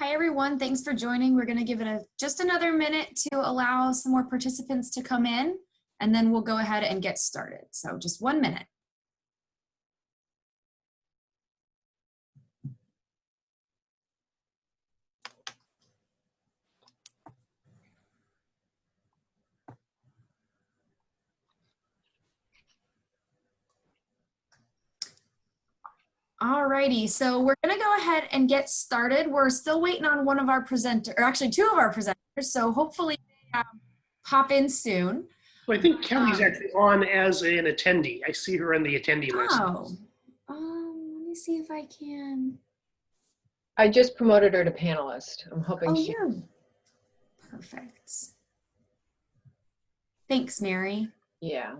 Hi everyone, thanks for joining. We're gonna give it just another minute to allow some more participants to come in, and then we'll go ahead and get started. So just 1 minute. Alrighty, so we're gonna go ahead and get started. We're still waiting on one of our presenters, or actually two of our presenters, so hopefully they pop in soon. So I think Kelley's actually on as an attendee. I see her on the attendee list. Oh, let me see if I can. I just promoted her to panelist. I'm hoping Oh, she. yeah. Perfect. Thanks, Mary. Yeah.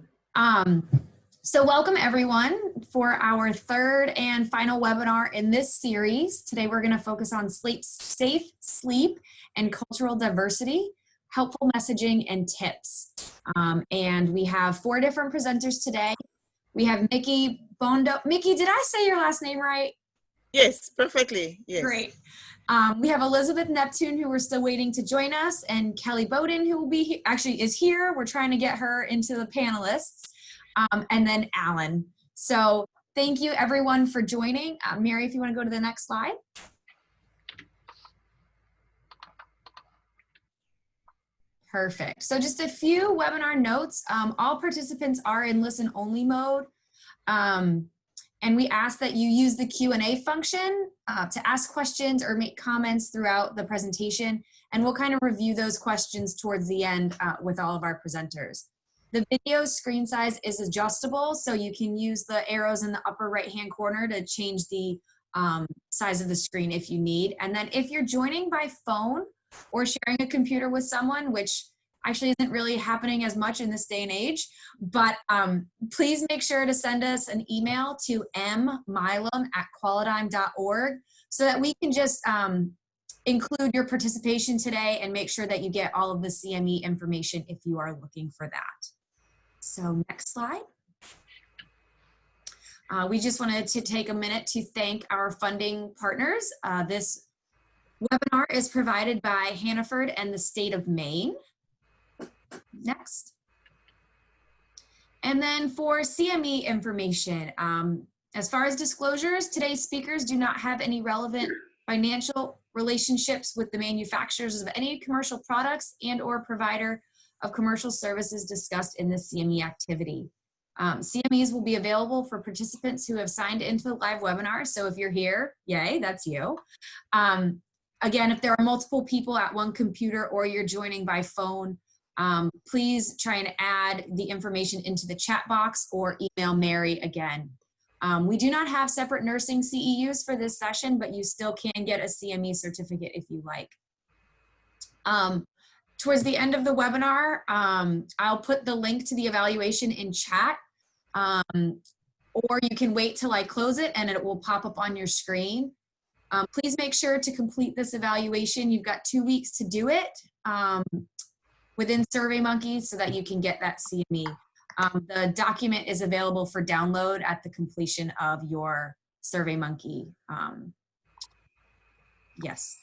So welcome everyone for our third and final webinar in this series. Today we're going to focus on safe sleep and cultural diversity, helpful messaging and tips. And we have 4 different presenters today. We have Micky Bondo. Micky, did I say your last name right? Yes, perfectly. Yes. Great. We have Elizabeth Neptune, who we're still waiting to join us, and Kelley Bowden, who will be actually is here. We're trying to get her into the panelists. And then Alan. So thank you everyone for joining. Mary, if you want to go to the next slide. Perfect. So just a few webinar notes. All participants are in listen only mode. And we ask that you use the Q&A function to ask questions or make comments throughout the presentation. And we'll kind of review those questions towards the end with all of our presenters. The video screen size is adjustable, so you can use the arrows in the upper right-hand corner to change the size of the screen if you need. And then if you're joining by phone or sharing a computer with someone, which actually isn't really happening as much in this day and age, but please make sure to send us an email to mmilam@qualidime.org so that we can just include your participation today and make sure that you get all of the CME information if you are looking for that. So next slide. We just wanted to take a minute to thank our funding partners. This webinar is provided by Hannaford and the state of Maine. Next. And then for CME information, as far as disclosures, today's speakers do not have any relevant financial relationships with the manufacturers of any commercial products and or provider of commercial services discussed in this CME activity. CMEs will be available for participants who have signed into the live webinar. So if you're here, yay, that's you. Again, if there are multiple people at one computer or you're joining by phone, please try and add the information into the chat box or email Mary again. We do not have separate nursing CEUs for this session, but you still can get a CME certificate if you like. Towards the end of the webinar, I'll put the link to the evaluation in chat, or you can wait till I close it and it will pop up on your screen. Please make sure to complete this evaluation. You've got 2 weeks to do it within SurveyMonkey so that you can get that CME. The document is available for download at the completion of your SurveyMonkey. Yes.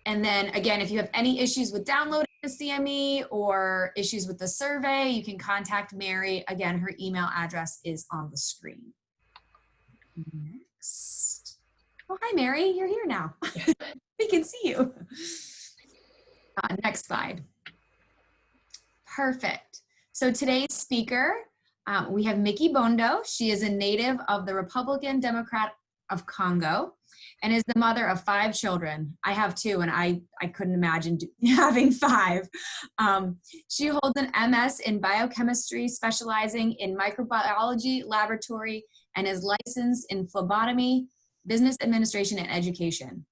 And then again, if you have any issues with downloading the CME or issues with the survey, you can contact Mary. Again, her email address is on the screen. Next. Oh, hi, Mary. You're here now. We can see you. Next slide. Perfect. So today's speaker, we have Micky Bondo. She is a native of the Republican Democrat of Congo and is the mother of 5 children. I have 2 and I couldn't imagine having 5. She holds an MS in biochemistry, specializing in microbiology laboratory, and is licensed in phlebotomy, business administration, and education.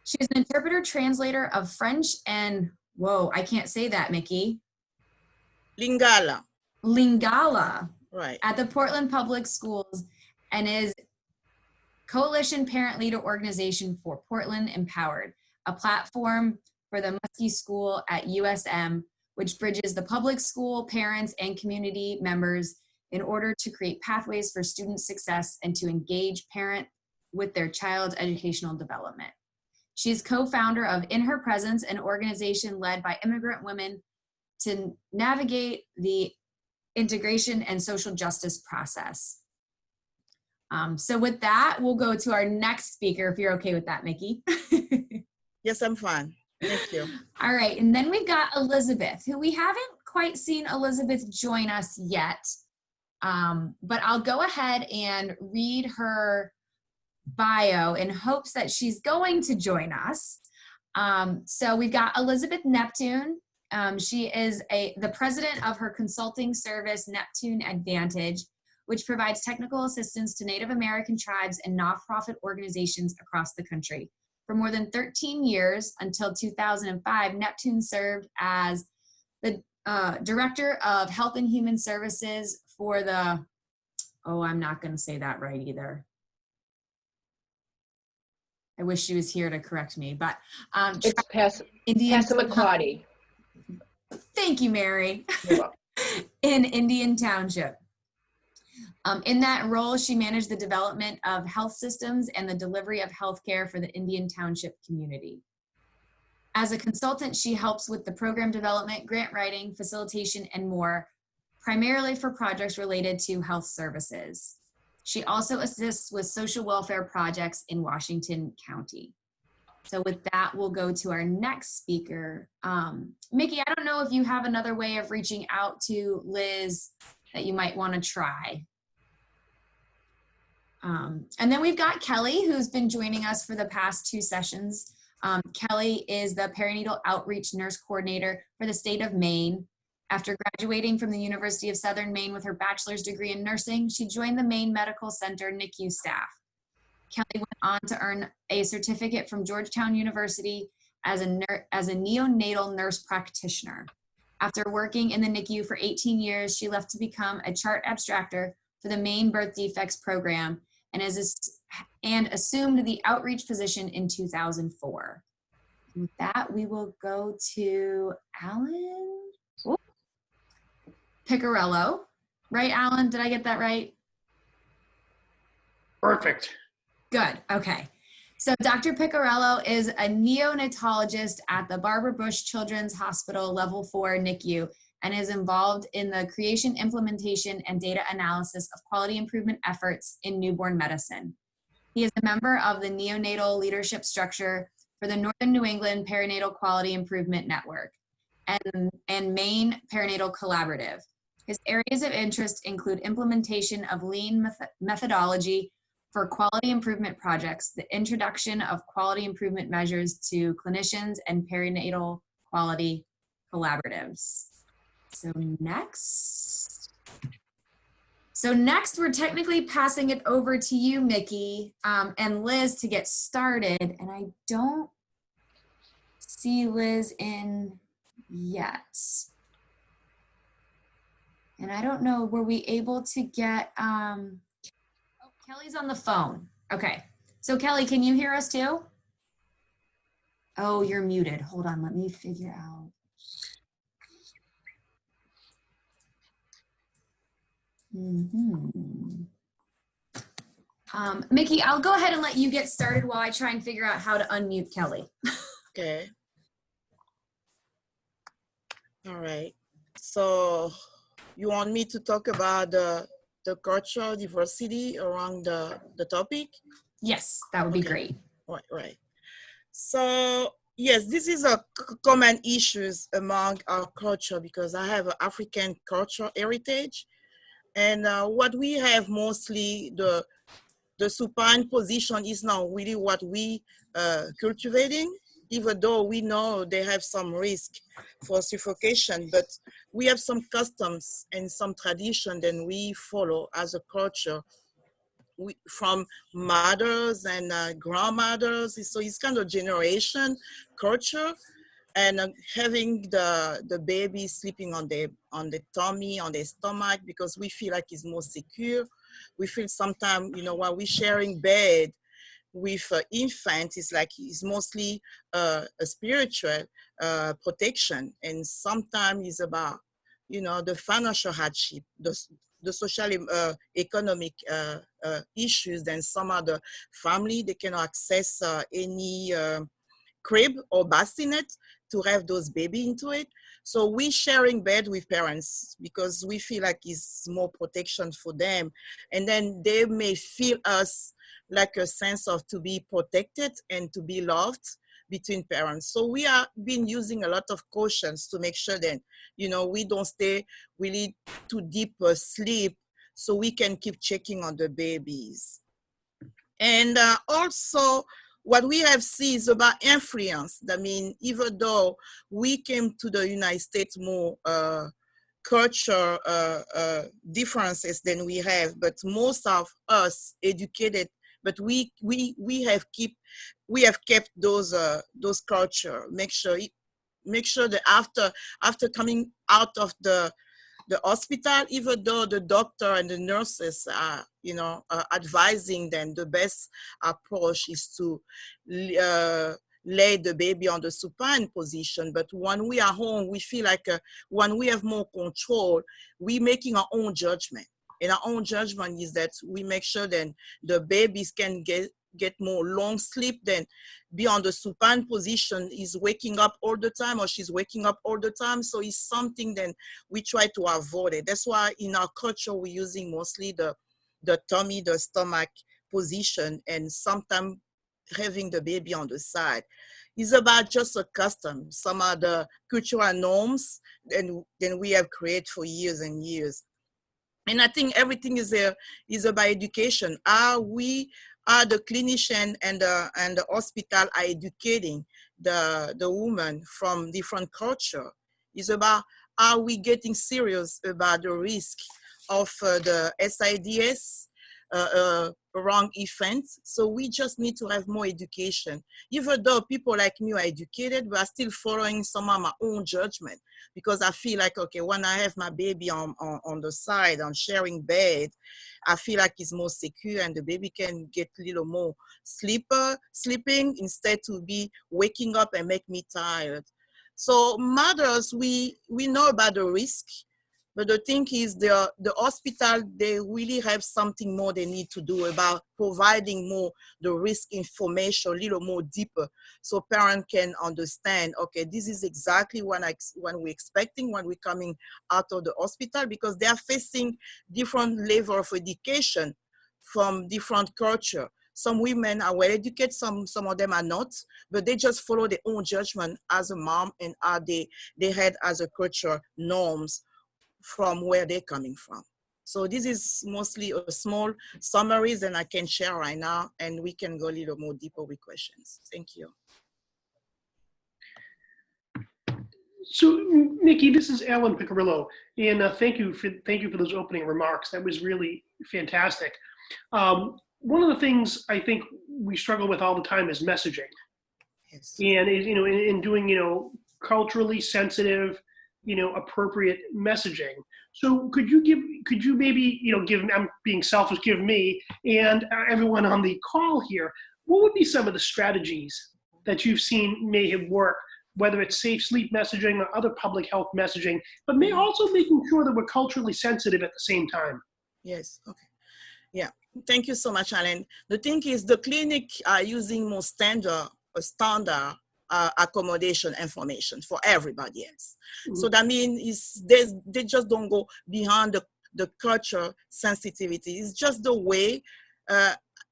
She is an interpreter translator of French and, whoa, I can't say that, Micky. Lingala. Lingala. Right. At the Portland Public Schools, and is Coalition Parent Leader Organization for Portland Empowered, a platform for the Muskie School at USM, which bridges the public school, parents, and community members in order to create pathways for student success and to engage parent with their child's educational development. She's co-founder of In Her Presence, an organization led by immigrant women to navigate the integration and social justice process. So with that, we'll go to our next speaker, if you're okay with that, Micky. Yes, I'm fine. Thank you. All right, and then we've got Elizabeth, who we haven't quite seen Elizabeth join us yet, but I'll go ahead and read her bio in hopes that she's going to join us. So we've got Elizabeth Neptune. She is the president of her consulting service, Neptune Advantage, which provides technical assistance to Native American tribes and nonprofit organizations across the country. For more than 13 years, until 2005, Neptune served as the Director of Health and Human Services for the, oh, I'm not going to say that right either. I wish she was here to correct me, but It's Indian. Passamaquoddy. Thank you, Mary. You're welcome. In Indian Township. In that role, she managed the development of health systems and the delivery of healthcare for the Indian Township community. As a consultant, she helps with the program development, grant writing, facilitation, and more, primarily for projects related to health services. She also assists with social welfare projects in Washington County. So with that, we'll go to our next speaker. Micky, I don't know if you have another way of reaching out to Liz that you might want to try. And then we've got Kelley, who's been joining us for the past 2 sessions. Kelley is the Perineal Outreach Nurse Coordinator for the state of Maine. After graduating from the University of Southern Maine with her bachelor's degree in nursing, she joined the Maine Medical Center NICU staff. Kelley went on to earn a certificate from Georgetown University as a neonatal nurse practitioner. After working in the NICU for 18 years, she left to become a chart abstractor for the Maine Birth Defects Program and assumed the outreach position in 2004. And with that, we will go to Alan Picarillo. Right, Alan? Did I get that right? Perfect. Good. Okay. So Dr. Picarillo is a neonatologist at the Barbara Bush Children's Hospital Level 4 NICU and is involved in the creation, implementation, and data analysis of quality improvement efforts in newborn medicine. He is a member of the neonatal leadership structure for the Northern New England Perinatal Quality Improvement Network and Maine Perinatal Collaborative. His areas of interest include implementation of lean methodology for quality improvement projects, the introduction of quality improvement measures to clinicians and perinatal quality collaboratives. So next, we're technically passing it over to you, Micky, and Liz to get started. And I don't see Liz in yet. And I don't know, were we able to get, oh, Kelley's on the phone. Okay. So Kelley, can you hear us too? Oh, you're muted. Hold on, let me figure out. Micky, I'll go ahead and let you get started while I try and figure out how to unmute Kelley. Okay. All right. So you want me to talk about the cultural diversity around the topic? Yes, that would be great. Right. So yes, this is a common issues among our culture because I have an African cultural heritage. And what we have mostly, the supine position is not really what we cultivating, even though we know they have some risk for suffocation, but we have some customs and some tradition that we follow as a culture from mothers and grandmothers. So it's kind of generation culture. And having the baby sleeping on the tummy, on the stomach, because we feel like it's more secure. We feel sometimes, you know, while we're sharing bed with infant, it's mostly a spiritual protection. And sometimes it's about, you know, the financial hardship, the social economic issues. Then some other family, they cannot access any crib or bassinet to have those baby into it. So we sharing bed with parents because we feel like it's more protection for them. And then they may feel us like a sense of to be protected and to be loved between parents. So we are been using a lot of cautions to make sure that, we don't stay really too deep sleep so we can keep checking on the babies. And also, what we have seen is about influence. I mean, even though we came to the United States more culture differences than we have, but most of us educated, but we have kept those culture. Make sure that after coming out of the hospital, even though the doctor and the nurses are, advising them the best approach is to lay the baby on the supine position. But when we are home, we feel like when we have more control, we making our own judgment. And our own judgment is that we make sure that the babies can get more long sleep than be on the supine position is waking up all the time or she's waking up all the time. So it's something that we try to avoid it. That's why in our culture, we're using mostly the tummy, the stomach position, and sometimes having the baby on the side. It's about just a custom. Some are the cultural norms and then we have created for years and years. And I think everything is about education. The clinician and the hospital are educating the woman from different culture. It's about, are we getting serious about the risk of the SIDS wrong events? So we just need to have more education. Even though people like me are educated, but are still following some of my own judgment because I feel like, okay, when I have my baby on the side, on sharing bed, I feel like it's more secure and the baby can get a little more sleeping instead to be waking up and make me tired. So mothers, we know about the risk, but the thing is the hospital, they really have something more they need to do about providing more the risk information, a little more deeper, so parents can understand, okay, this is exactly when we're expecting when we're coming out of the hospital, because they are facing different level of education from different culture. Some women are well educated, some of them are not, but they just follow their own judgment as a mom and are they had as a culture norms from where they're coming from. So this is mostly a small summaries that I can share right now, and we can go a little more deeper with questions. Thank you. So, Micky, this is Alan Picarillo, and thank you for those opening remarks. That was really fantastic. One of the things I think we struggle with all the time is messaging, Yes. and in doing culturally sensitive, appropriate messaging. So could you maybe give, I'm being selfish, give me and everyone on the call here, what would be some of the strategies that you've seen may have worked, whether it's safe sleep messaging or other public health messaging, but may also making sure that we're culturally sensitive at the same time? Yes, okay. Yeah, thank you so much, Alan. The thing is the clinic are using more standard accommodation information for everybody else. Mm-hmm. So that means they just don't go beyond the culture sensitivity. It's just the way,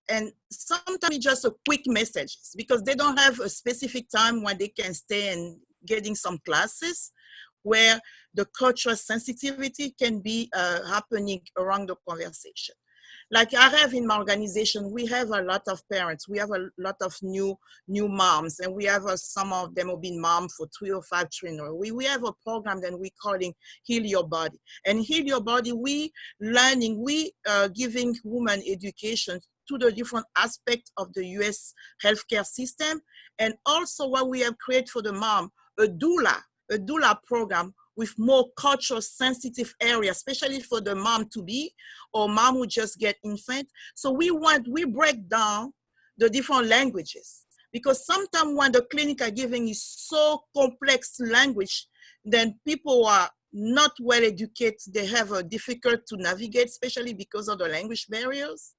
and sometimes it's just a quick messages because they don't have a specific time when they can stay and getting some classes where the cultural sensitivity can be happening around the conversation. Like I have in my organization, we have a lot of parents. We have a lot of new moms, and we have some of them have been mom for 3 or 5 children. We have a program that we're calling Heal Your Body. And Heal Your Body, we giving women education to the different aspects of the U.S. healthcare system. And also what we have created for the mom, a doula program with more culture sensitive areas, especially for the mom to be or mom who just get infant. So we break down the different languages because sometimes when the clinic are giving is so complex language, then people are not well educated. They have a difficult to navigate, especially because of the language barriers.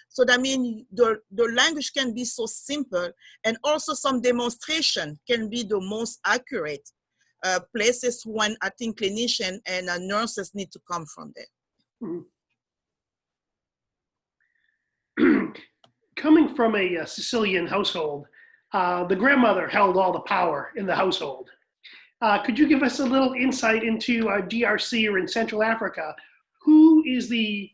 So that means the language can be so simple, and also some demonstration can be the most accurate places when I think clinicians and nurses need to come from there. Coming from a Sicilian household, the grandmother held all the power in the household. Could you give us a little insight into DRC or in Central Africa? Who is the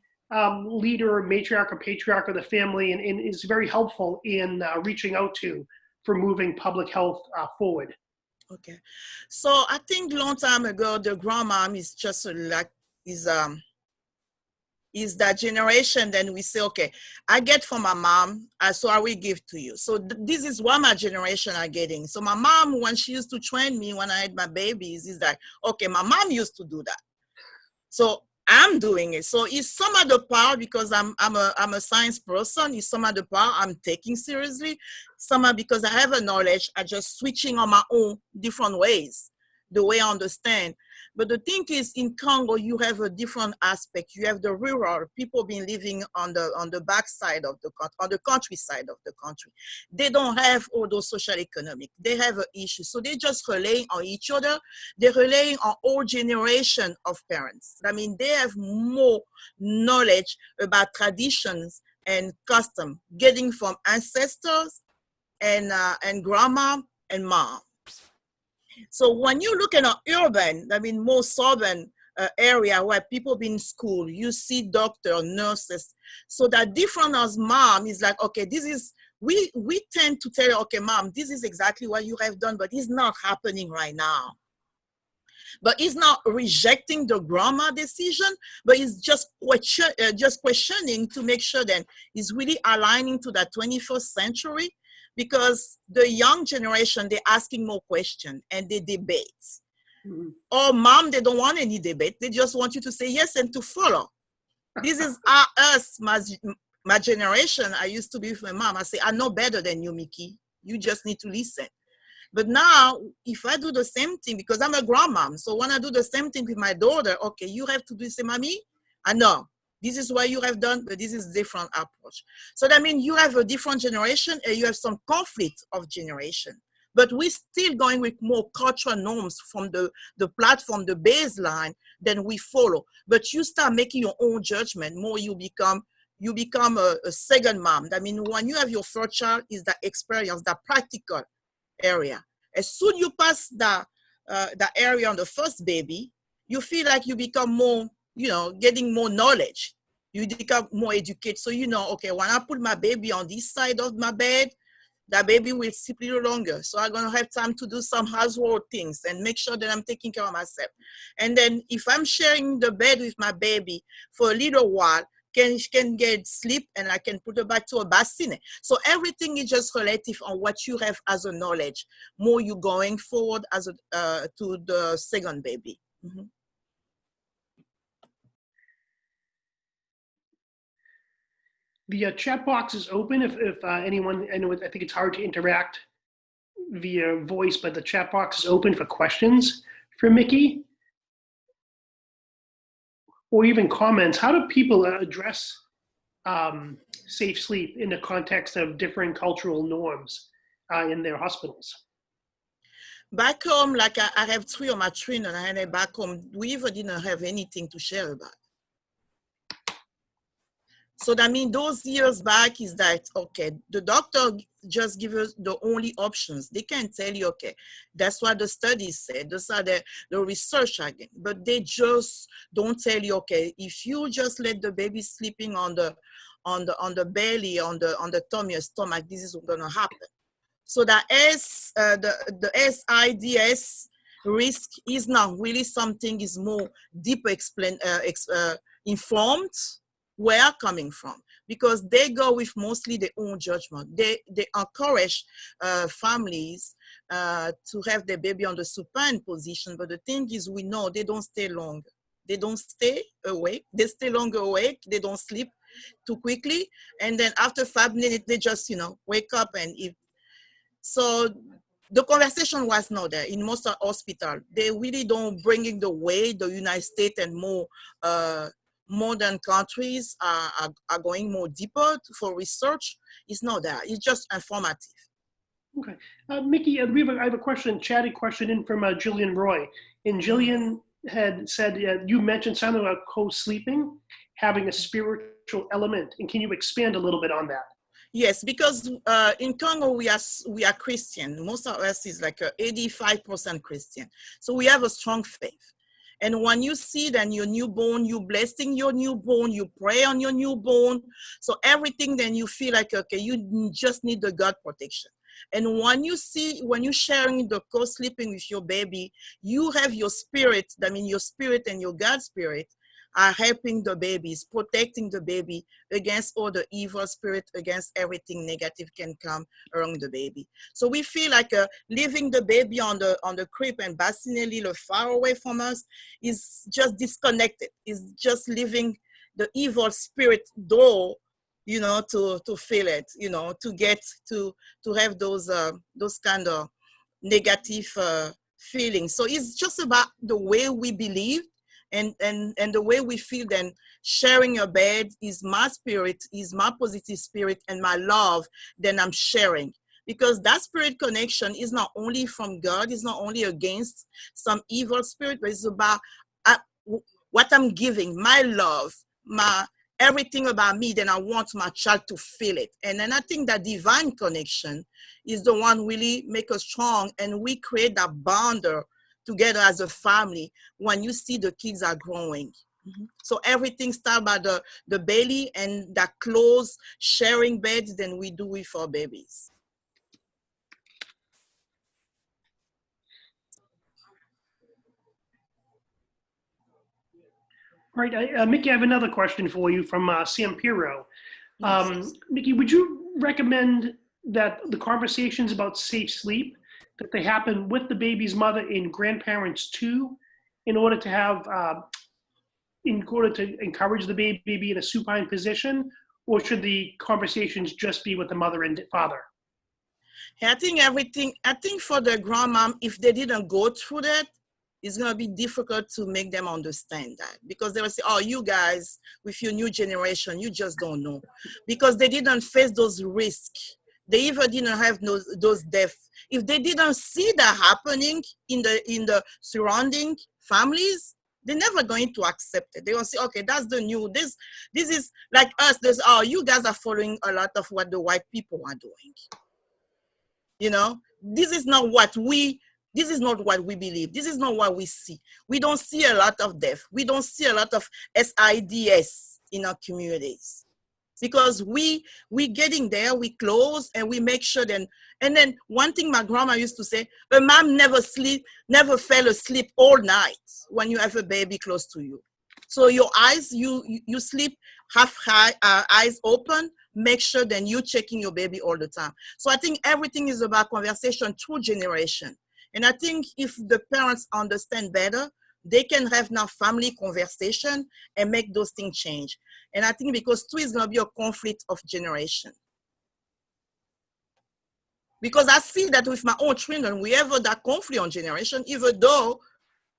leader, matriarch, or patriarch of the family, and is very helpful in reaching out to for moving public health forward? Okay, so I think long time ago, the grandmom is just like is that generation. Then we say, okay, I get from my mom, so I will give to you. So this is what my generation are getting. So my mom, when she used to train me when I had my babies, is like, okay, my mom used to do that, so I'm doing it. So it's some of the part, because I'm a science person, it's some of the part I'm taking seriously. Some are because I have a knowledge, I just switching on my own different ways, the way I understand. But the thing is, in Congo, you have a different aspect. You have the rural people been living on the backside of on the countryside of the country. They don't have all those social economic. They have an issue, so they just relying on each other. They're relying on all generation of parents. I mean, they have more knowledge about traditions and custom, getting from ancestors and grandma and mom. So when you look at an urban, I mean, more southern area where people be in school, you see doctor, nurses. So that different as mom is like, okay, this is, we tend to tell you, okay, mom, this is exactly what you have done, but it's not happening right now. But it's not rejecting the grandma decision, but it's just questioning to make sure that it's really aligning to that 21st century. Because the young generation, they're asking more questions and they debate. Mm-hmm. Or mom, they don't want any debate. They just want you to say yes and to follow. This is us, my generation. I used to be with my mom. I say, I know better than you, Micky. You just need to listen. But now, if I do the same thing, because I'm a grandmom, so when I do the same thing with my daughter, okay, you have to do the same, mommy? I know. This is what you have done, but this is a different approach. So that means you have a different generation and you have some conflict of generation. But we're still going with more cultural norms from the platform, the baseline, than we follow. But you start making your own judgment, more you become a second mom. I mean, when you have your first child, is that experience, that practical area. As soon you pass that area on the first baby, you feel like you become more, getting more knowledge. You become more educated. So, okay, when I put my baby on this side of my bed, that baby will sleep a little longer. So I'm going to have time to do some household things and make sure that I'm taking care of myself. And then if I'm sharing the bed with my baby for a little while, can get sleep and I can put her back to a bassinet. So everything is just relative on what you have as a knowledge. More you going forward as to the second baby. Mm-hmm. The chat box is open if anyone, I think it's hard to interact via voice, but the chat box is open for questions for Micky or even comments. How do people address safe sleep in the context of different cultural norms in their hospitals? Back home, like I have 3 of my trainers, and back home, we even didn't have anything to share about. So that means those years back is that, okay, the doctor just give us the only options. They can tell you, okay, that's what the studies said. Those are the research again. But they just don't tell you, okay, if you just let the baby sleeping on the belly, on the tummy or stomach, this is gonna happen. So that the SIDS risk is not really something, is more deeper informed where I'm coming from, because they go with mostly their own judgment. They encourage families to have their baby on the supine position, but the thing is, we know they don't stay long. They don't stay awake. They stay longer awake. They don't sleep too quickly, and then after 5 minutes, they just wake up and eat. So the conversation was not there in most hospitals. They really don't bring in the way the United States and more modern countries are going more deeper for research. It's not that. It's just informative. Okay. Micky, I have a question, chatty question in from Jillian Roy. And Jillian had said, you mentioned something about co-sleeping, having a spiritual element. And can you expand a little bit on that? Yes, because in Congo, we are Christian. Most of us is like 85% Christian. So we have a strong faith. And when you see then your newborn, you blessing your newborn, you pray on your newborn. So everything then you feel like, okay, you just need the God protection. And when you're sharing the co-sleeping with your baby, you have your spirit, I mean, your spirit and your God spirit are helping the babies, protecting the baby against all the evil spirit, against everything negative can come around the baby. So we feel like leaving the baby on the crib and bassinet a little far away from us is just disconnected. Is just leaving the evil spirit door, you know, to feel it, you know, to get to have those kind of negative feelings. So it's just about the way we believe. And the way we feel, then sharing a bed is my spirit, is my positive spirit and my love, then I'm sharing. Because that spirit connection is not only from God, it's not only against some evil spirit, but it's about what I'm giving, my love, my everything about me, then I want my child to feel it. And then I think that divine connection is the one really make us strong, and we create that bonder together as a family when you see the kids are growing. So everything starts by the belly and that close sharing beds, then we do it for babies. All right, Micky, I have another question for you from Sam Piro. Yes. Micky, would you recommend that the conversations about safe sleep, that they happen with the baby's mother and grandparents too, in order to encourage the baby to be in a supine position, or should the conversations just be with the mother and father? I think for the grandmom, if they didn't go through that, it's going to be difficult to make them understand that, because they will say, oh, you guys with your new generation, you just don't know, because they didn't face those risks. They even didn't have those deaths. If they didn't see that happening in the surrounding families, they're never going to accept it. They will say, okay, that's the new, this is like us. Oh, you guys are following a lot of what the white people are doing. You know, this is not what we believe. This is not what we see. We don't see a lot of death. We don't see a lot of SIDS in our communities, because we getting there, we close and we make sure then. And then one thing my grandma used to say, a mom never fell asleep all night when you have a baby close to you. So your eyes, you sleep half eyes open, make sure then you're checking your baby all the time. So I think everything is about conversation through generation. And I think if the parents understand better, they can have now family conversation and make those things change. And I think because too is going to be a conflict of generation. Because I see that with my own children, we have that conflict on generation, even though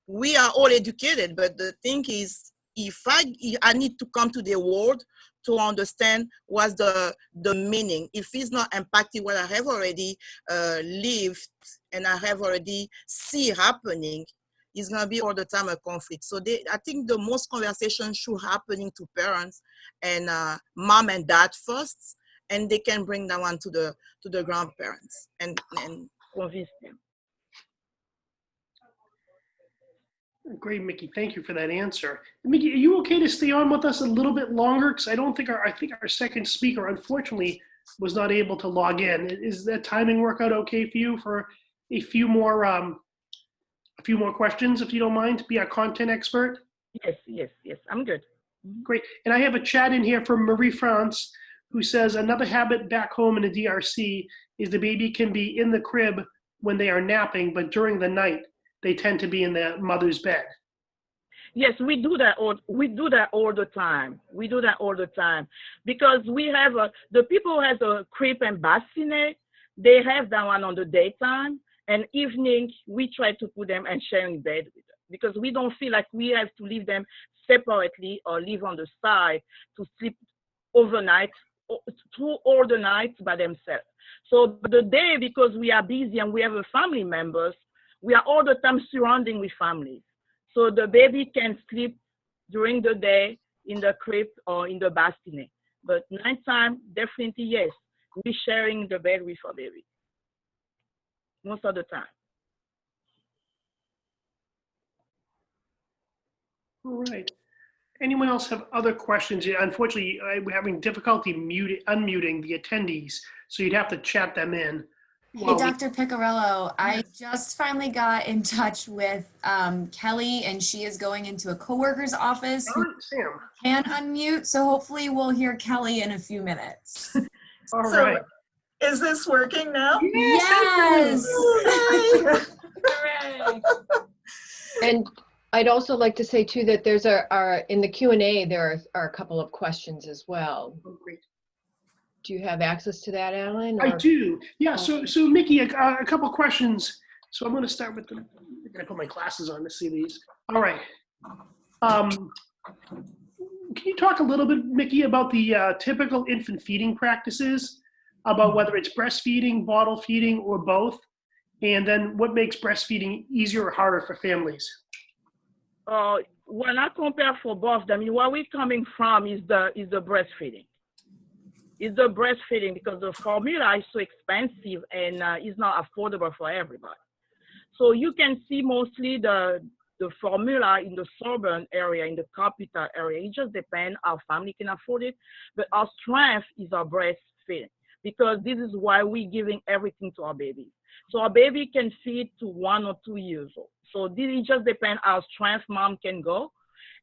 we are all educated. But the thing is, if I need to come to the world to understand what's the meaning. If it's not impacting what I have already lived and I have already see happening, it's gonna be all the time a conflict. So I think the most conversation should happening to parents and mom and dad first, and they can bring that one to the grandparents and convince them. Great, Micky. Thank you for that answer. Micky, are you okay to stay on with us a little bit longer? Because I think our second speaker, unfortunately, was not able to log in. Is that timing work out okay for you for a few more questions, if you don't mind, to be our content expert? Yes. I'm good. Great. And I have a chat in here from Marie France, who says another habit back home in the DRC is the baby can be in the crib when they are napping, but during the night, they tend to be in the mother's bed. Yes, we do that all the time. We do that all the time because we have the people who has a crib and bassinet. They have that one on the daytime, and evening we try to put them and sharing bed with them because we don't feel like we have to leave them separately or live on the side to sleep overnight, through all the nights by themselves. So the day, because we are busy and we have a family members, we are all the time surrounding with families. So the baby can sleep during the day in the crib or in the bassinet. But nighttime, definitely yes, we're sharing the bed with our baby most of the time. All right. Anyone else have other questions? Yeah, unfortunately, we're having difficulty unmuting the attendees, so you'd have to chat them in. Hey, Dr. Picarillo, I just finally got in touch with Kelley, and she is going into a coworker's office All who right, Sam. can unmute. So hopefully we'll hear Kelley in a few minutes. All So, right. is this working now? Yes. Hooray! Hooray. And I'd also like to say too that there's in the Q&A, there are a couple of questions as well. Oh, great. Do you have access to that, Alan? I or- do. Yeah. So Mickey, a couple questions. So I'm going to start with I'm going to put my glasses on to see these. All right. Can you talk a little bit, Mickey, about the typical infant feeding practices, about whether it's breastfeeding, bottle feeding, or both, and then what makes breastfeeding easier or harder for families? When I compare for both, I mean, where we're coming from is the breastfeeding. It's the breastfeeding because the formula is so expensive and is not affordable for everybody. So you can see mostly the formula in the suburban area, in the capital area. It just depends how family can afford it. But our strength is our breastfeeding because this is why we're giving everything to our babies. So our baby can feed to 1 or 2 years old. So it just depends how strength mom can go.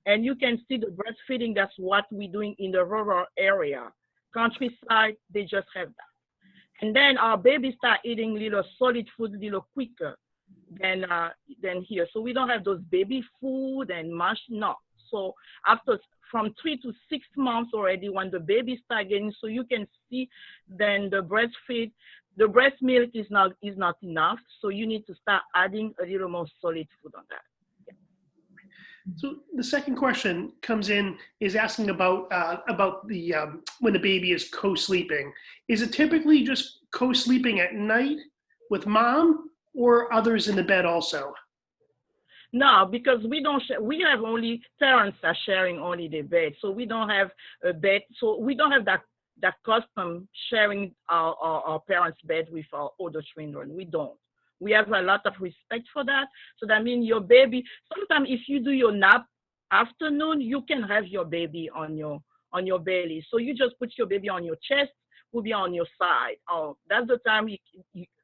And you can see the breastfeeding, that's what we're doing in the rural area. Countryside, they just have that. And then our babies start eating little solid food a little quicker than here. So we don't have those baby food and mash, no. So from 3 to 6 months already, when the baby start getting, so you can see then the breast milk is not enough. So you need to start adding a little more solid food on that. So the second question comes in is asking about the when the baby is co-sleeping. Is it typically just co-sleeping at night with mom, or others in the bed also? No, because we don't. We have only parents are sharing only the bed, so we don't have a bed. So we don't have that custom sharing our parents' bed with our older children. We don't. We have a lot of respect for that. So that means your baby, sometimes if you do your nap afternoon, you can have your baby on your belly. So you just put your baby on your chest, will be on your side. Oh, that's the time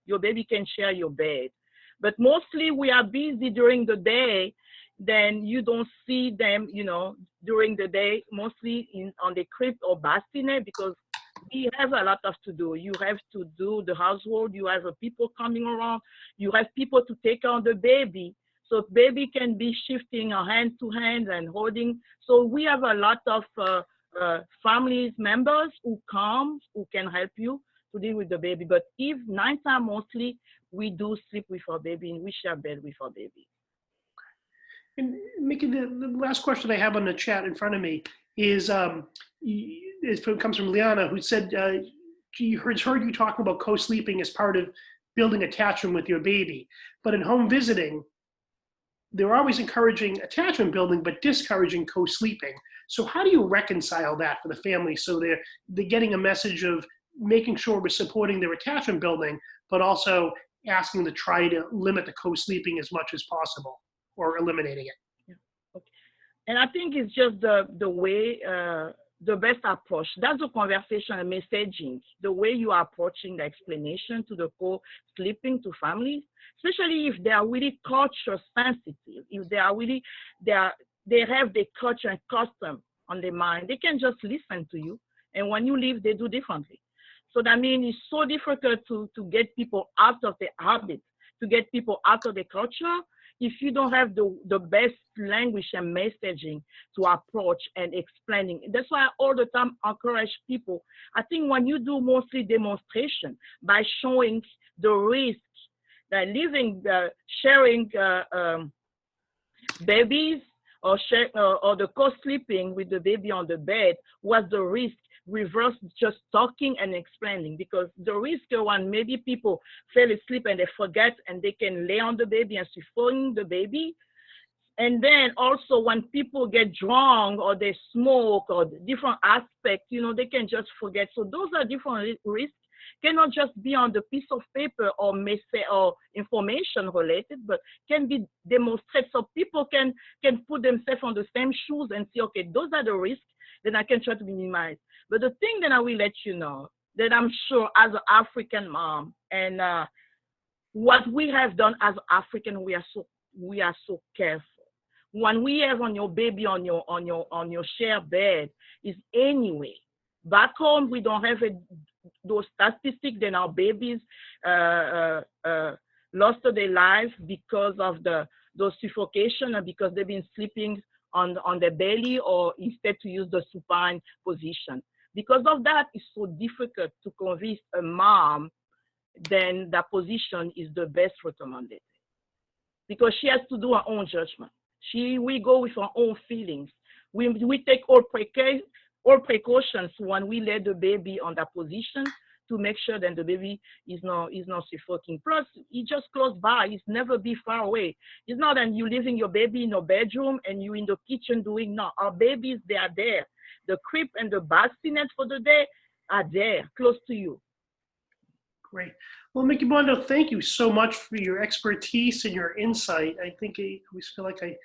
your baby can share your bed. But mostly we are busy during the day, then you don't see them, during the day, mostly on the crib or bassinet, because we have a lot of to do. You have to do the household. You have people coming around. You have people to take care of the baby. So baby can be shifting hand to hand and holding. So we have a lot of families members who come, who can help you to deal with the baby. But if nighttime mostly, we do sleep with our baby and we share bed with our baby. And Mickey, the last question I have on the chat in front of me is, it comes from Liana, who said she heard you talking about co-sleeping as part of building attachment with your baby. But in home visiting, they're always encouraging attachment building, but discouraging co-sleeping. So how do you reconcile that for the family so they're getting a message of making sure we're supporting their attachment building, but also asking to try to limit the co-sleeping as much as possible or eliminating it? Yeah. Okay. And I think it's just the way, the best approach. That's the conversation and messaging, the way you are approaching the explanation to the co-sleeping to families, especially if they are really culture sensitive, if they are really, they have the culture and custom on their mind, they can just listen to you. And when you leave, they do differently. So that means it's so difficult to get people out of the habit, to get people out of the culture, if you don't have the best language and messaging to approach and explaining. That's why I all the time encourage people. I think when you do mostly demonstration by showing the risk that sharing babies or the co-sleeping with the baby on the bed, what's the risk? Reverse just talking and explaining, because the risk one, maybe people fell asleep and they forget and they can lay on the baby and suffocating the baby. And then also when people get drunk or they smoke or different aspects, they can just forget. So those are different risks. Cannot just be on the piece of paper or message or information related, but can be demonstrated so people can put themselves on the same shoes and see, okay, those are the risks, then I can try to minimize. But the thing that I will let you know, that I'm sure as an African mom, and what we have done as African, we are so careful. When we have on your baby on your shared bed is anyway. Back home we don't have those statistics. Then our babies lost their lives because of those suffocation and because they've been sleeping on their belly or instead to use the supine position. Because of that, it's so difficult to convince a mom then that position is the best recommended. Because she has to do her own judgment. We go with our own feelings. We take all precautions when we let the baby on that position to make sure that the baby is not suffocating. Plus, he just close by. He's never be far away. It's not that you leaving your baby in your bedroom and you in the kitchen doing, no. Our babies, they are there. The crib and the bassinet for the day are there, close to you. Great. Well, Micky Bondo, thank you so much for your expertise and your insight. I think I always feel like I'm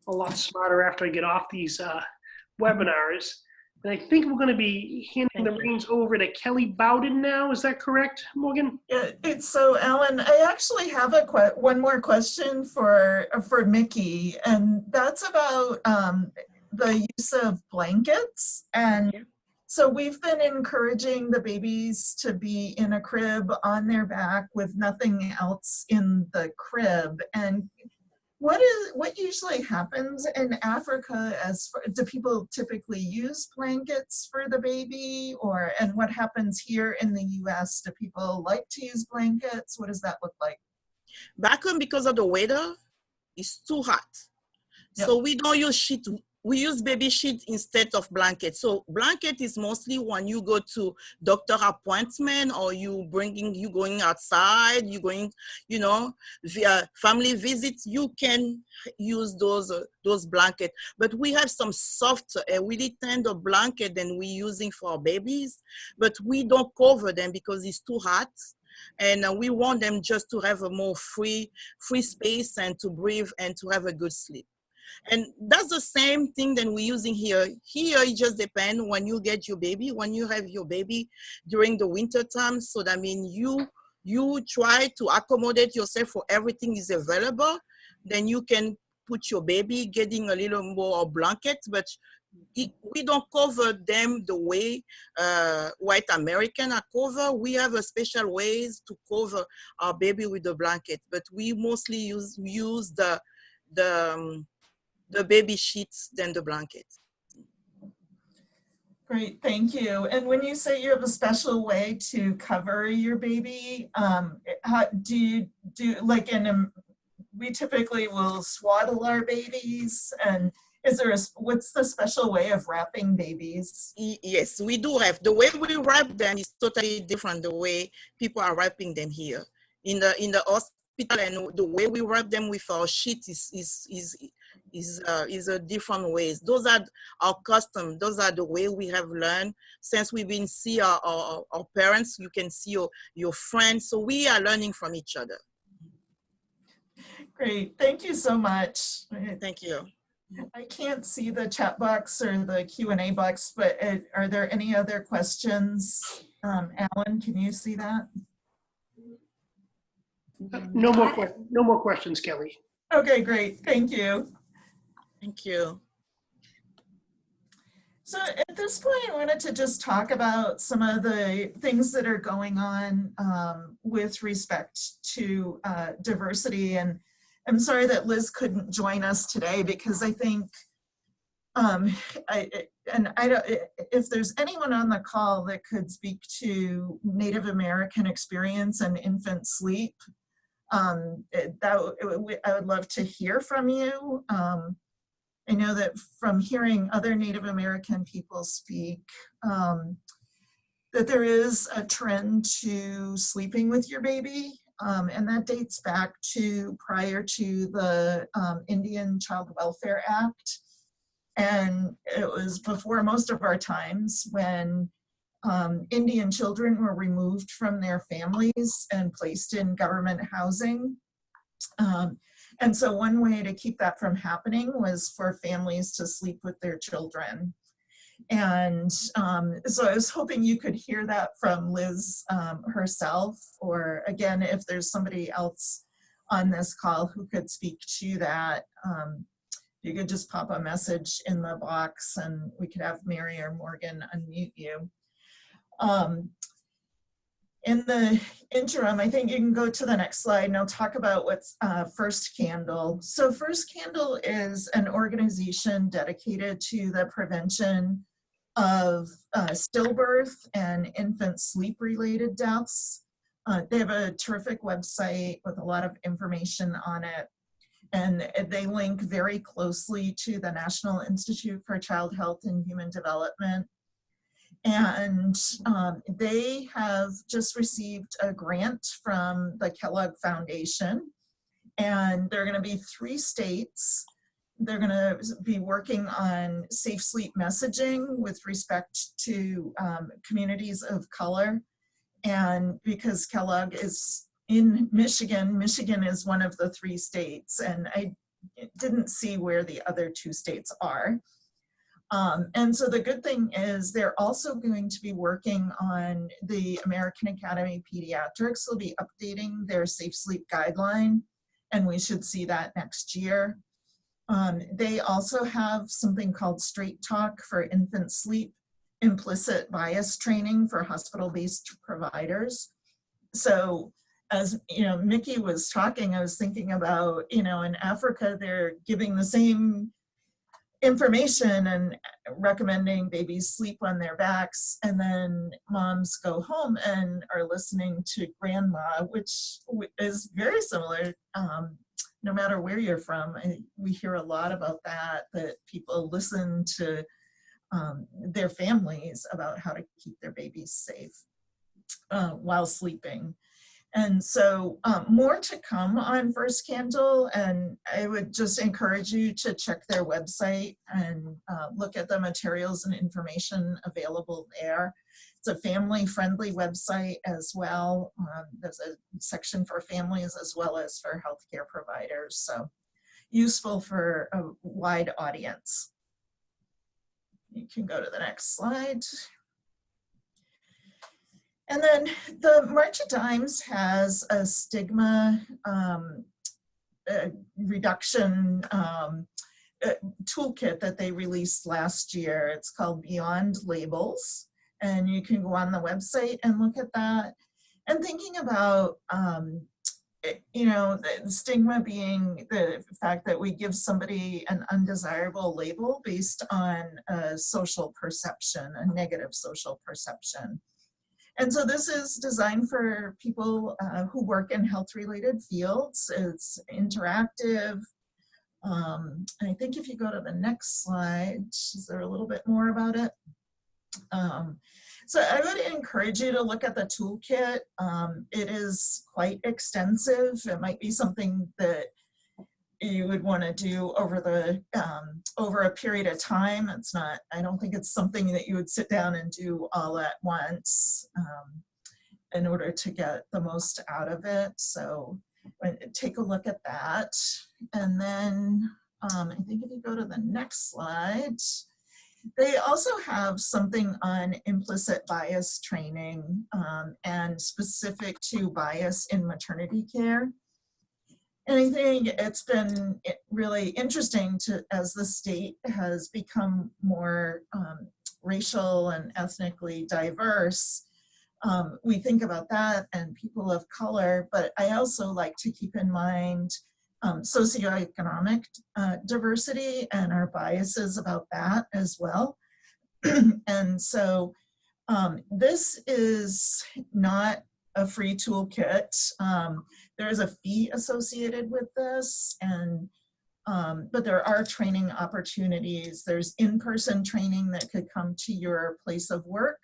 a lot smarter after I get off these webinars. And I think we're going to be handing the reins over to Kelley Bowden now. Is that correct, Morgan? Yeah, so Alan, I actually have one more question for Micky, and that's about the use of blankets. And so we've been encouraging the babies to be in a crib on their back with nothing else in the crib. And what usually happens in Africa do people typically use blankets for the baby, and what happens here in the US? Do people like to use blankets? What does that look like? Back home, because of the weather, it's too hot. Yep. So we don't use sheet. We use baby sheet instead of blanket. So blanket is mostly when you go to doctor appointment or you going outside, you going, via family visits, you can use those blanket. But we have some soft, really tender blanket than we using for our babies, but we don't cover them because it's too hot. And we want them just to have a more free space and to breathe and to have a good sleep. And that's the same thing that we're using here. Here, it just depends when you get your baby, when you have your baby during the winter time. So that means you try to accommodate yourself for everything is available. Then you can put your baby getting a little more blanket, but we don't cover them the way white American are covered. We have a special ways to cover our baby with the blanket, but we mostly use the baby sheets than the blanket. Great, thank you. And when you say you have a special way to cover your baby, how do you do, like we typically will swaddle our babies, and what's the special way of wrapping babies? Yes, we do have. The way we wrap them is totally different the way people are wrapping them here. In the hospital, and the way we wrap them with our sheet is a different ways. Those are our custom. Those are the way we have learned since we've been see our parents. You can see your friends. So we are learning from each other. Great, thank you so much. Thank you. I can't see the chat box or the Q&A box, but are there any other questions? Alan, can you see that? No more questions, Kelley. Okay, great, thank you. Thank you. So at this point, I wanted to just talk about some of the things that are going on with respect to diversity. And I'm sorry that Liz couldn't join us today, because I think, if there's anyone on the call that could speak to Native American experience and infant sleep, I would love to hear from you. I know that from hearing other Native American people speak, that there is a trend to sleeping with your baby, and that dates back to prior to the Indian Child Welfare Act. And it was before most of our times when Indian children were removed from their families and placed in government housing. And so one way to keep that from happening was for families to sleep with their children. And so I was hoping you could hear that from Liz herself, or again, if there's somebody else on this call who could speak to that, you could just pop a message in the box and we could have Mary or Morgan unmute you. In the interim, I think you can go to the next slide and I'll talk about what's First Candle. So First Candle is an organization dedicated to the prevention of stillbirth and infant sleep-related deaths. They have a terrific website with a lot of information on it, and they link very closely to the National Institute for Child Health and Human Development. And they have just received a grant from the Kellogg Foundation, and there are going to be 3 states. They're going to be working on safe sleep messaging with respect to communities of color. And because Kellogg is in Michigan, Michigan is one of the 3 states, and I didn't see where the other 2 states are. And so the good thing is they're also going to be working on the American Academy of Pediatrics. They'll be updating their safe sleep guideline, and we should see that next year. They also have something called Straight Talk for infant sleep, implicit bias training for hospital-based providers. So as Micky was talking, I was thinking about, in Africa, they're giving the same information and recommending babies sleep on their backs, and then moms go home and are listening to grandma, which is very similar. No matter where you're from, we hear a lot about that people listen to their families about how to keep their babies safe while sleeping. And so more to come on First Candle, and I would just encourage you to check their website and look at the materials and information available there. It's a family-friendly website as well. There's a section for families as well as for healthcare providers, so useful for a wide audience. You can go to the next slide. And then the March of Dimes has a stigma reduction toolkit that they released last year. It's called Beyond Labels, and you can go on the website and look at that. And thinking about, the stigma being the fact that we give somebody an undesirable label based on a social perception, a negative social perception. And so this is designed for people who work in health-related fields. It's interactive. I think if you go to the next slide, is there a little bit more about it? So I would encourage you to look at the toolkit. It is quite extensive. It might be something that you would want to do over a period of time. It's not, I don't think it's something that you would sit down and do all at once in order to get the most out of it. So take a look at that. And then I think if you go to the next slide, they also have something on implicit bias training and specific to bias in maternity care. And I think it's been really interesting as the state has become more racial and ethnically diverse. We think about that and people of color, but I also like to keep in mind socioeconomic diversity and our biases about that as well. And so this is not a free toolkit. There is a fee associated with this, and But there are training opportunities. There's in-person training that could come to your place of work.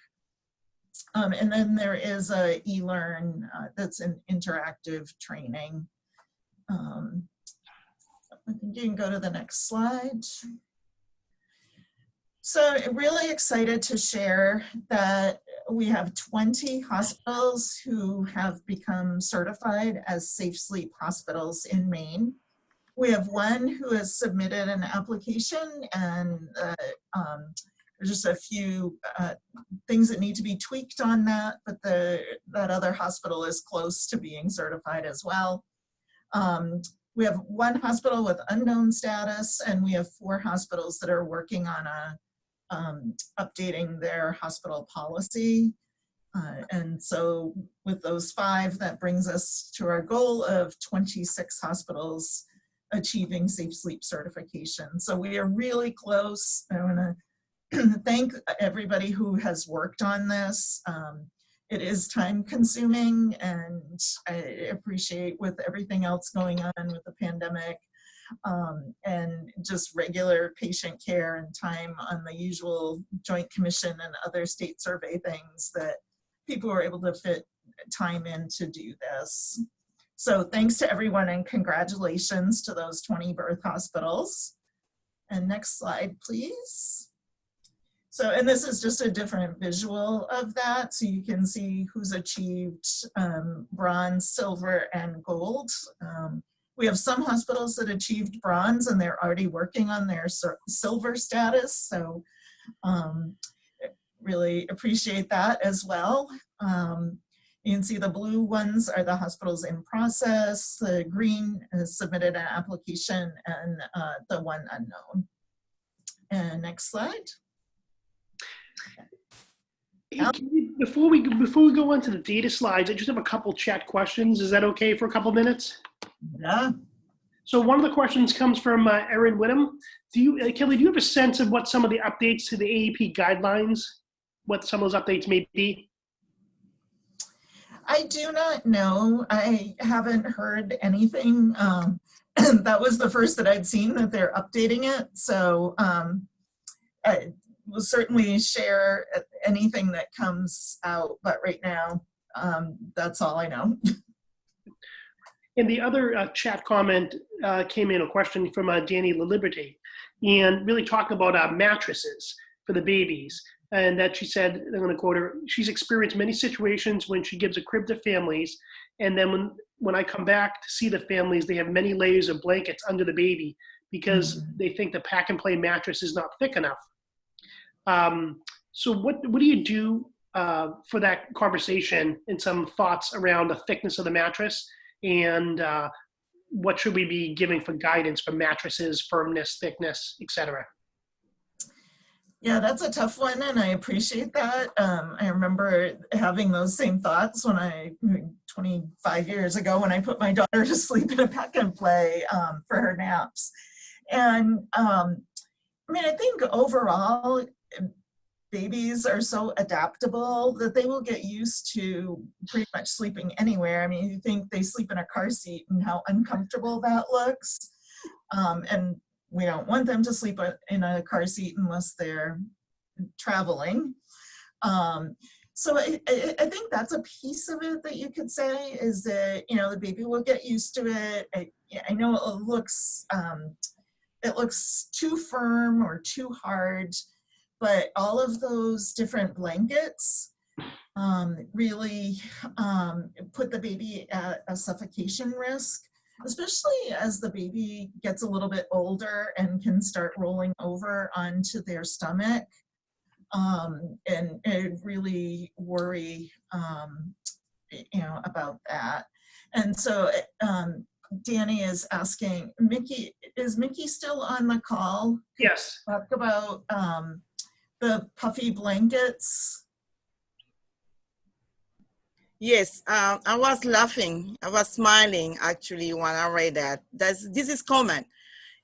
And then there is a eLearn that's an interactive training. I think you can go to the next slide. So really excited to share that we have 20 hospitals who have become certified as safe sleep hospitals in Maine. We have one who has submitted an application, and there's just a few things that need to be tweaked on that, but that other hospital is close to being certified as well. We have one hospital with unknown status, and we have 4 hospitals that are working on updating their hospital policy. And so with those 5, that brings us to our goal of 26 hospitals achieving safe sleep certification. So we are really close. I want to thank everybody who has worked on this. It is time consuming, and I appreciate with everything else going on with the pandemic and just regular patient care and time on the usual Joint Commission and other state survey things that people were able to fit time in to do this. So thanks to everyone, and congratulations to those 20 birth hospitals. And next slide, please. So, and this is just a different visual of that. So you can see who's achieved bronze, silver, and gold. We have some hospitals that achieved bronze and they're already working on their silver status. So really appreciate that as well. You can see the blue ones are the hospitals in process. The green has submitted an application, and the one unknown. And next slide. Hey, before we go on to the data slides, I just have a couple chat questions. Is that okay for a couple minutes? Yeah. So one of the questions comes from Erin Whittam. Kelley, do you have a sense of what some of the updates to the AAP guidelines, what some of those updates may be? I do not know. I haven't heard anything. That was the first that I'd seen that they're updating it. So I will certainly share anything that comes out, but right now, that's all I know. And the other chat comment came in, a question from Danny LaLiberty, and really talking about mattresses for the babies. And that she said, I'm going to quote her, she's experienced many situations when she gives a crib to families, and then when I come back to see the families, they have many layers of blankets under the baby because they think the pack and play mattress is not thick enough. So what do you do for that conversation, and some thoughts around the thickness of the mattress, and what should we be giving for guidance for mattresses, firmness, thickness, etc.? Yeah, that's a tough one, and I appreciate that. I remember having those same thoughts 25 years ago when I put my daughter to sleep in a pack and play for her naps. And I mean, I think overall, babies are so adaptable that they will get used to pretty much sleeping anywhere. I mean, you think they sleep in a car seat and how uncomfortable that looks. And we don't want them to sleep in a car seat unless they're traveling. So I think that's a piece of it that you could say, is that, you know, the baby will get used to it. I know it looks too firm or too hard, but all of those different blankets really put the baby at a suffocation risk, especially as the baby gets a little bit older and can start rolling over onto their stomach. And I really worry, you know, about that. And so Danny is asking, Micky, is Micky still on the call? Yes. Talk about the puffy blankets. Yes, I was laughing. I was smiling actually when I read that. This is common.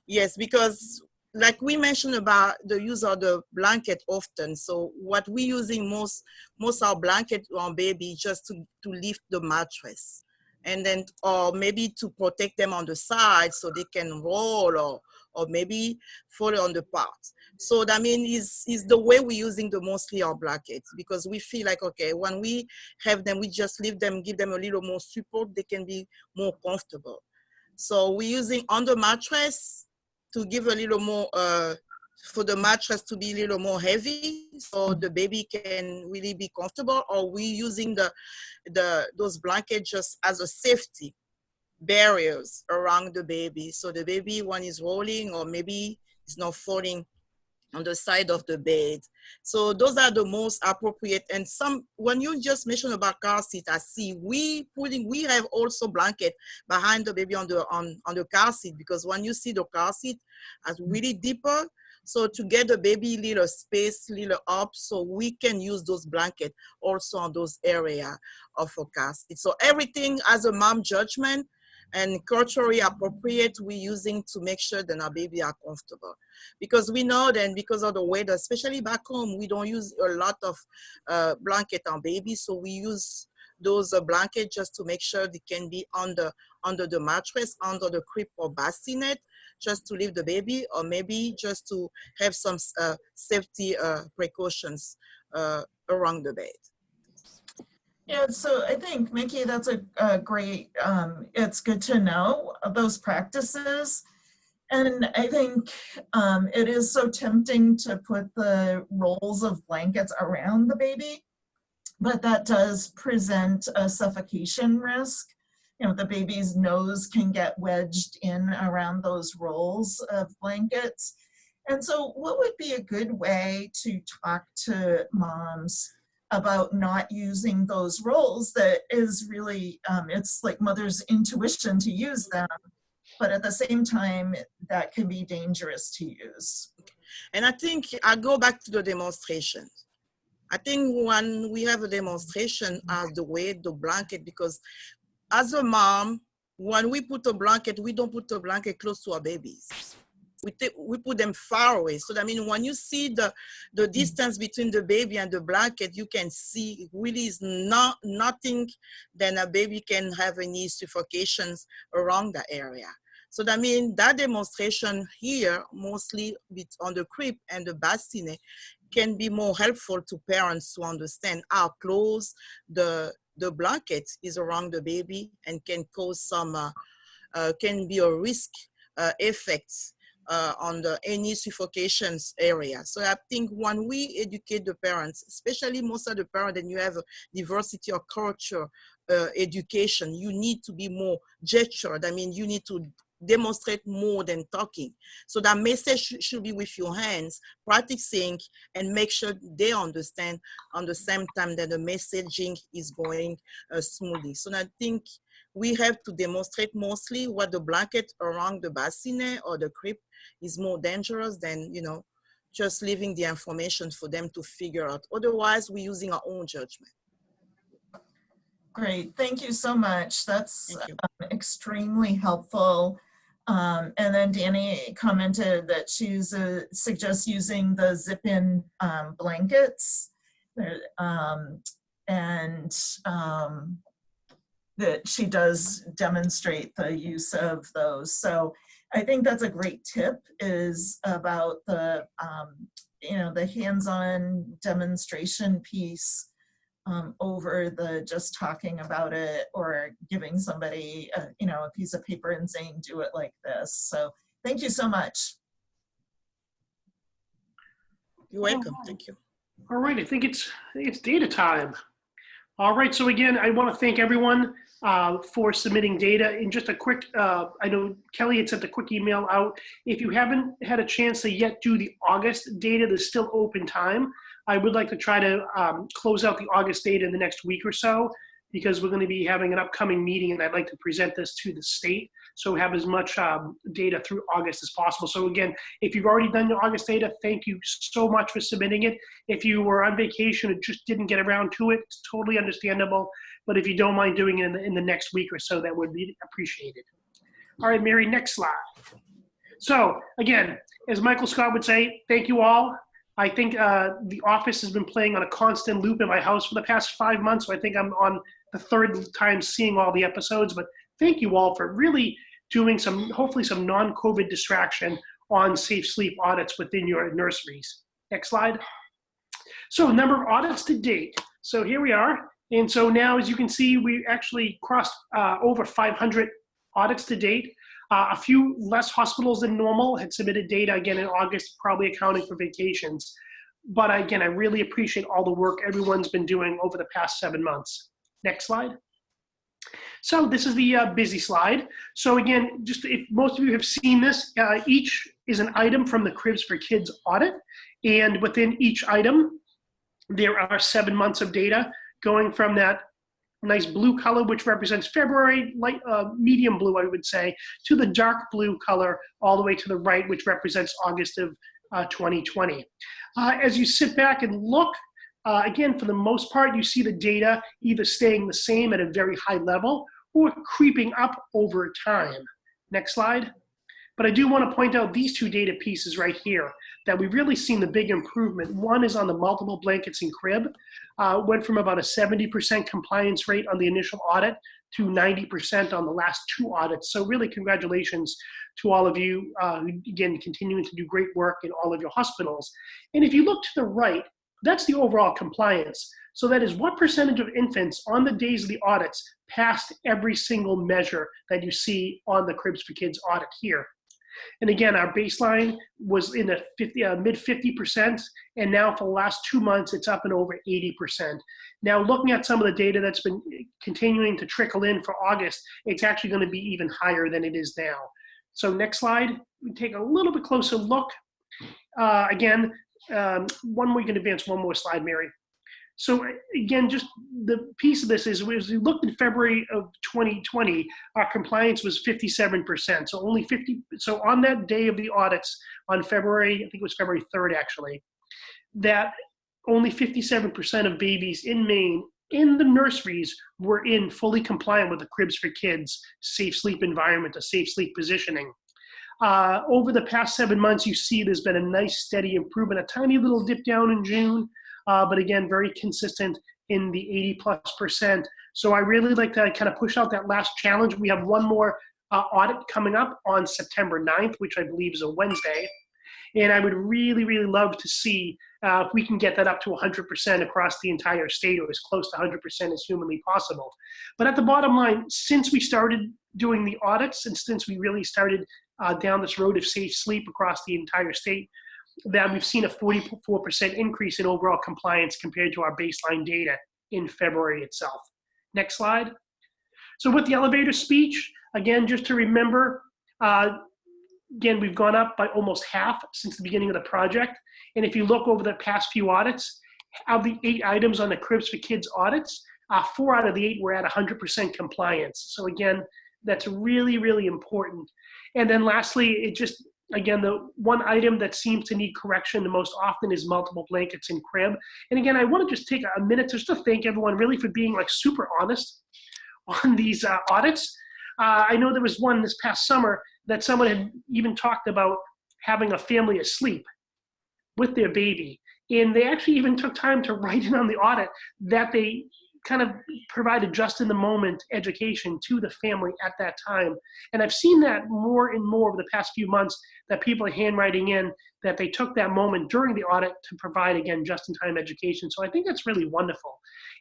Yes, because like we mentioned about the use of the blanket often. So what we using most our blanket on baby just to lift the mattress. and then, or maybe to protect them on the side so they can roll or maybe fall on the parts. So that means is the way we're using the mostly our blankets, because we feel like, okay, when we have them, we just leave them, give them a little more support, they can be more comfortable. So we're using on the mattress to give a little more, for the mattress to be a little more heavy so the baby can really be comfortable, or we're using those blankets just as a safety barriers around the baby. So the baby, when he's rolling or maybe is not falling on the side of the bed. So those are the most appropriate. And some, when you just mentioned about car seat, I see we have also blanket behind the baby on the car seat, because when you see the car seat as really deeper, so to get the baby little space, little up, so we can use those blankets also on those area of a car seat. So everything as a mom judgment and culturally appropriate we're using to make sure that our baby are comfortable. Because we know then, because of the weather, especially back home, we don't use a lot of blanket on babies, so we use those blankets just to make sure they can be under the mattress, under the crib or bassinet, just to leave the baby, or maybe just to have some safety precautions around the bed. Yeah, so I think, Micky, that's a great, it's good to know those practices. And I think it is so tempting to put the rolls of blankets around the baby, but that does present a suffocation risk. You know, the baby's nose can get wedged in around those rolls of blankets. And so what would be a good way to talk to moms about not using those rolls that is really, it's like mother's intuition to use them, but at the same time, that can be dangerous to use. And I think I go back to the demonstration. I think when we have a demonstration as the way the blanket, because as a mom, when we put a blanket, we don't put a blanket close to our babies. We put them far away. So I mean, when you see the distance between the baby and the blanket, you can see it really is nothing than a baby can have any suffocations around the area. So that means that demonstration here, mostly on the crib and the bassinet, can be more helpful to parents to understand how close the blanket is around the baby and can cause some, can be a risk effect on any suffocations area. So I think when we educate the parents, especially most of the parents, and you have a diversity of culture education, you need to be more gestured. I mean, you need to demonstrate more than talking. So that message should be with your hands, practicing, and make sure they understand on the same time that the messaging is going smoothly. So I think we have to demonstrate mostly what the blanket around the bassinet or the crib is more dangerous than, you know, just leaving the information for them to figure out. Otherwise, we're using our own judgment. Great, thank you so much. That's extremely helpful. And then Danny commented that she's suggests using the zip-in blankets, and that she does demonstrate the use of those. So I think that's a great tip, is about the you know, the hands-on demonstration piece over the just talking about it or giving somebody you know, a piece of paper and saying do it like this. So thank you so much. You're welcome. Thank you. All right, I think it's data time. All right, so again, I want to thank everyone for submitting data. And just a quick, I know Kelley had sent a quick email out. If you haven't had a chance to yet do the August data, there's still open time. I would like to try to close out the August data in the next week or so, because we're going to be having an upcoming meeting and I'd like to present this to the state. So have as much data through August as possible. So again, if you've already done your August data, thank you so much for submitting it. If you were on vacation and just didn't get around to it, it's totally understandable. But if you don't mind doing it in the next week or so, that would be appreciated. All right, Mary, next slide. So again, as Michael Scott would say, thank you all. I think The Office has been playing on a constant loop in my house for the past 5 months, so I think I'm on the third time seeing all the episodes, but thank you all for really doing hopefully some non-COVID distraction on safe sleep audits within your nurseries. Next slide. So number of audits to date. So here we are. And so now, as you can see, we actually crossed over 500 audits to date. A few less hospitals than normal had submitted data again in August, probably accounting for vacations. But again, I really appreciate all the work everyone's been doing over the past 7 months. Next slide. So this is the busy slide. So again, just if most of you have seen this, each is an item from the Cribs for Kids audit. And within each item, there are 7 months of data going from that nice blue color, which represents February, light, medium blue, I would say, to the dark blue color all the way to the right, which represents August of 2020. As you sit back and look, again, for the most part, you see the data either staying the same at a very high level or creeping up over time. Next slide. But I do want to point out these two data pieces right here that we've really seen the big improvement. One is on the multiple blankets and crib. Went from about a 70% compliance rate on the initial audit to 90% on the last 2 audits. So really congratulations to all of you, again, continuing to do great work in all of your hospitals. And if you look to the right, that's the overall compliance. So that is what percentage of infants on the days of the audits passed every single measure that you see on the Cribs for Kids audit here. And again, our baseline was in the mid 50%, and now for the last 2 months, it's up and over 80%. Now, looking at some of the data that's been continuing to trickle in for August, it's actually going to be even higher than it is now. So next slide, we take a little bit closer look. Again, one more, you can advance one more slide, Mary. So again, just the piece of this is, as we looked in February of 2020, our compliance was 57%. So only 50, so on that day of the audits on February, I think it was February 3rd actually, that only 57% of babies in Maine in the nurseries were in fully compliant with the Cribs for Kids safe sleep environment, a safe sleep positioning. Over the past 7 months, you see there's been a nice steady improvement, a tiny little dip down in June, but again, very consistent in the 80+%. So I really like to kind of push out that last challenge. We have one more audit coming up on September 9th, which I believe is a Wednesday. And I would really, really love to see if we can get that up to 100% across the entire state, or as close to 100% as humanly possible. But at the bottom line, since we started doing the audits, and since we really started down this road of safe sleep across the entire state, that we've seen a 44% increase in overall compliance compared to our baseline data in February itself. Next slide. So with the elevator speech, again, just to remember, again, we've gone up by almost half since the beginning of the project. And if you look over the past few audits, of the 8 items on the Cribs for Kids audits, 4 out of the 8 were at 100% compliance. So again, that's really, really important. And then lastly, it just, again, the one item that seems to need correction the most often is multiple blankets and crib. And again, I want to just take a minute just to thank everyone really for being like super honest on these audits. I know there was one this past summer that someone had even talked about having a family asleep with their baby. And they actually even took time to write in on the audit that they kind of provided just in the moment education to the family at that time. And I've seen that more and more over the past few months, that people are handwriting in that they took that moment during the audit to provide, again, just-in-time education. So I think that's really wonderful.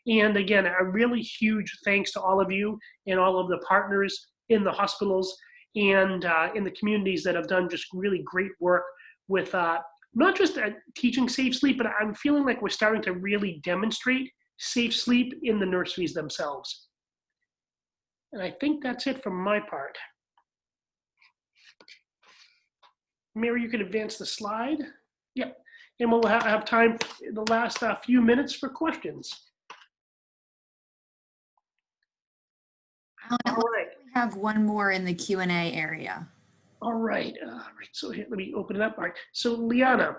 And again, a really huge thanks to all of you and all of the partners in the hospitals and in the communities that have done just really great work with not just teaching safe sleep, but I'm feeling like we're starting to really demonstrate safe sleep in the nurseries themselves. And I think that's it from my part. Mary, you can advance the slide. Yep. And we'll have time in the last few minutes for questions. All right. We have one more in the Q&A area. All right. So here, let me open it up. All right. So Liana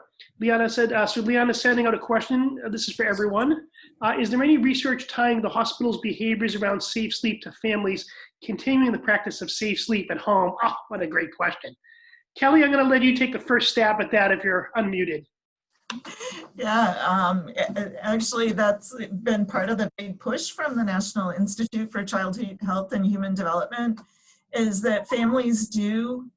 said, so Liana's sending out a question. This is for everyone. Is there any research tying the hospital's behaviors around safe sleep to families continuing the practice of safe sleep at home? Oh, what a great question. Kelley, I'm going to let you take the first stab at that if you're unmuted. Yeah, actually, that's been part of the big push from the National Institute for Childhood Health and Human Development, is that families do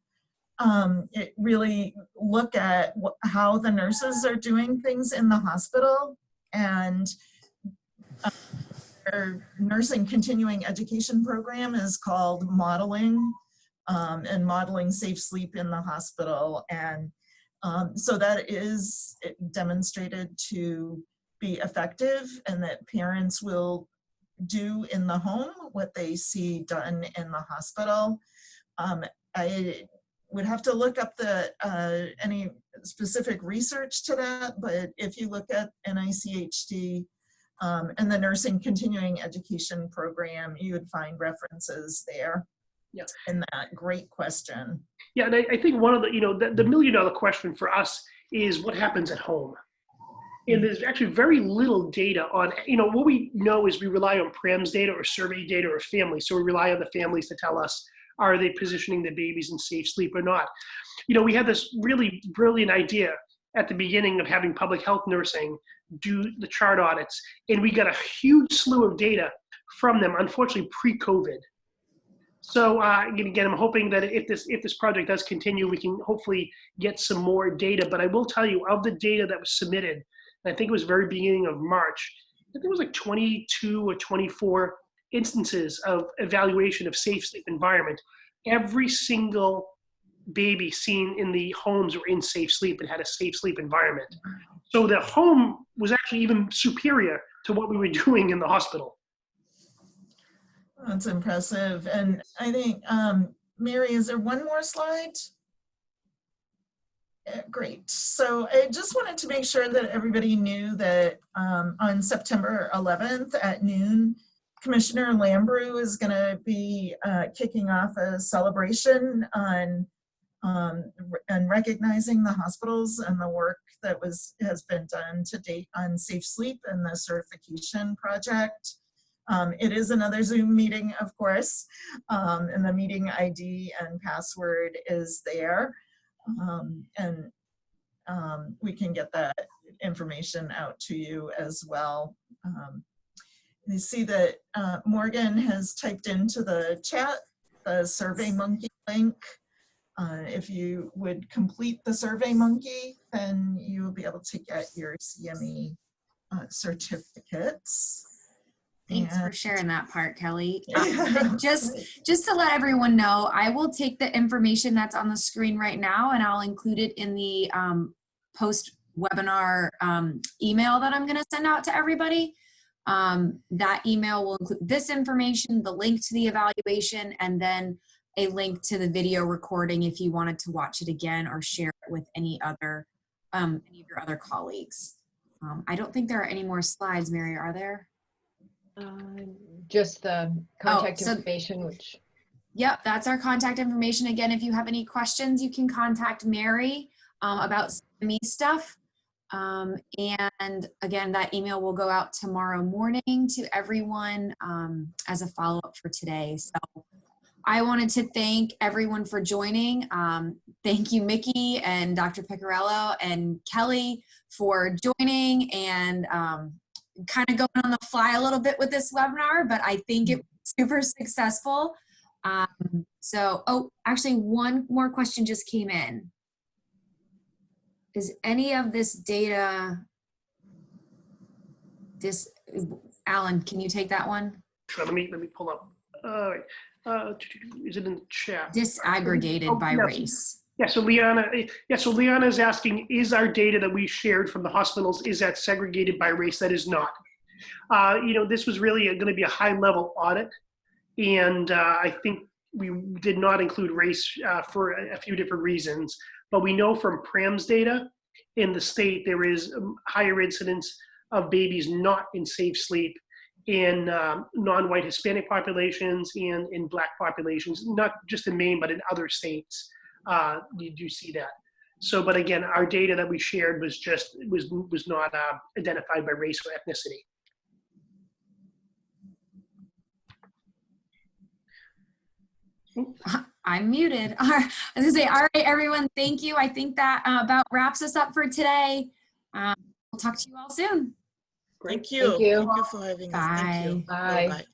really look at how the nurses are doing things in the hospital, and our nursing continuing education program is called Modeling, and Modeling Safe Sleep in the Hospital. And so that is demonstrated to be effective, and that parents will do in the home what they see done in the hospital. I would have to look up any specific research to that, but if you look at NICHD and the Nursing Continuing Education Program, you would find references there. Yeah. In that. Great question. Yeah, and I think one of the, the million-dollar question for us is what happens at home. And there's actually very little data on, what we know is we rely on PRAMS data or survey data or families. So we rely on the families to tell us, are they positioning the babies in safe sleep or not? We had this really brilliant idea at the beginning of having public health nursing do the chart audits, and we got a huge slew of data from them, unfortunately pre-COVID. So again, I'm hoping that if this project does continue, we can hopefully get some more data. But I will tell you, of the data that was submitted, and I think it was very beginning of March, I think there was like 22 or 24 instances of evaluation of safe sleep environment. Every single baby seen in the homes were in safe sleep and had a safe sleep environment. So the home was actually even superior to what we were doing in the hospital. That's impressive. And I think, Mary, is there one more slide? Great. So I just wanted to make sure that everybody knew that on September 11th at noon, Commissioner Lambrou is going to be kicking off a celebration on and recognizing the hospitals and the work that has been done to date on safe sleep and the certification project. It is another Zoom meeting, of course, and the meeting ID and password is there. And we can get that information out to you as well. You see that Morgan has typed into the chat the SurveyMonkey link. If you would complete the SurveyMonkey, then you will be able to get your CME certificates. Thanks for sharing that part, Kelley. Yeah. Just to let everyone know, I will take the information that's on the screen right now and I'll include it in the post-webinar email that I'm going to send out to everybody. That email will include this information, the link to the evaluation, and then a link to the video recording if you wanted to watch it again or share it with any of your other colleagues. I don't think there are any more slides, Mary, are there? Just the contact information, which. Yep, that's our contact information. Again, if you have any questions, you can contact Mary about CME stuff. And again, that email will go out tomorrow morning to everyone as a follow-up for today. So I wanted to thank everyone for joining. Thank you, Micky and Dr. Picarillo and Kelley for joining and kind of going on the fly a little bit with this webinar, but I think it was super successful. Actually one more question just came in. Is any of this data, Alan, can you take that one? Sure, let me pull up. All right. Is it in the chat? Disaggregated by race. Yeah, so Liana is asking, is our data that we shared from the hospitals, is that segregated by race? That is not. This was really going to be a high-level audit, and I think we did not include race for a few different reasons. But we know from PRAMS data in the state, there is higher incidence of babies not in safe sleep in non-white Hispanic populations and in Black populations, not just in Maine, but in other states. You do see that. So, but again, our data that we shared was not identified by race or ethnicity. I'm muted. I was gonna say, all right, everyone, thank you. I think that about wraps us up for today. We'll talk to you all soon. Great. Thank you. Thank you. Thank you for having us. Thank you. Bye. Bye. Bye-bye.